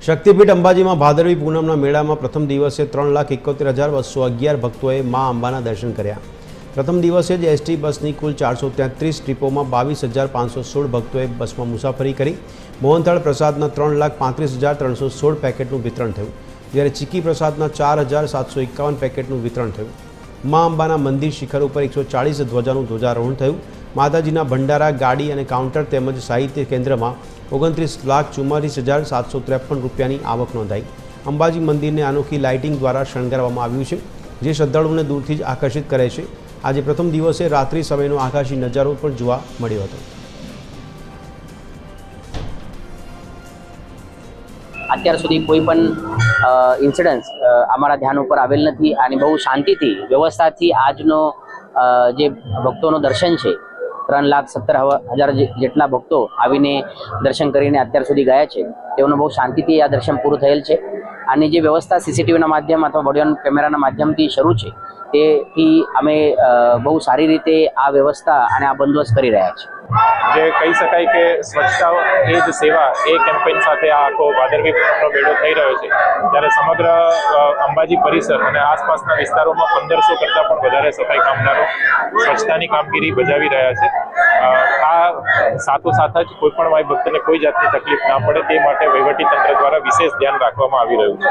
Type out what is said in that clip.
શક્તિપીઠ અંબાજીમાં ભાદરવી પૂનમના મેળામાં પ્રથમ દિવસે 3,71,211 ભક્તોએ મા અંબાના દર્શન કર્યા। પ્રથમ દિવસે જ એસટી બસની કુલ 433 ટ્રીપોમાં 22,516 ભક્તોએ બસમાં મુસાફરી કરી। મોહનથાળ પ્રસાદના 3,35,316 પેકેટનું વિતરણ થયું, જ્યારે ચીકી પ્રસાદના 4,751 પેકેટનું વિતરણ થયું। મા અંબાના મંદિર શિખર ઉપર 140 ધ્વજાનું ધ્વજારોહણ થયું। માતાજીના ભંડારા, ગાડી અને કાઉન્ટર તેમજ સાહિત્ય કેન્દ્રમાં 29,44,753 રૂપિયાની આવક નોંધાઈ। અંબાજી મંદિરને અનોખી લાઇટિંગ દ્વારા શણગારવામાં આવ્યું છે, જે શ્રદ્ધાળુઓને દૂરથી જ આકર્ષિત કરે છે। આજે પ્રથમ દિવસે રાત્રિ સમયનો આકાશી નજારો પણ જોવા મળ્યો હતો। અત્યાર સુધી કોઈ પણ ઇન્સિડન્સ અમારા ધ્યાન ઉપર આવેલ નથી અને બહુ શાંતિથી વ્યવસ્થાથી આજનો જે ભક્તોનો દર્શન છે 3,70,000 જેટલા ભક્તો આવીને દર્શન કરીને અત્યાર સુધી ગયા છે। તેઓનો બહુ શાંતિથી આ દર્શન પૂરું થયેલ છે અને જે વ્યવસ્થા સીસીટીવીના માધ્યમ અથવા બોડી ઓન કેમેરાના માધ્યમથી શરૂ છે તેથી અમે બહુ સારી રીતે આ વ્યવસ્થા અને આ બંદોબસ્ત કરી રહ્યા છીએ। જે કહી શકાય કે સ્વચ્છતા એ જ સેવા એ કેમ્પેઇન સાથે આ આખો ભાદરવી પૂનમનો મેળો થઈ રહ્યો છે, ત્યારે સમગ્ર અંબાજી પરિસર અને આસપાસના વિસ્તારોમાં 1500 કરતાં પણ વધારે સફાઈ કામદારો સ્વચ્છતાની કામગીરી બજાવી રહ્યા છે। આ સાથોસાથ જ કોઈ પણ માય ભક્તને કોઈ જાતની તકલીફ ના પડે તે માટે વહીવટી તંત્ર દ્વારા વિશેષ ધ્યાન રાખવામાં આવી રહ્યું છે।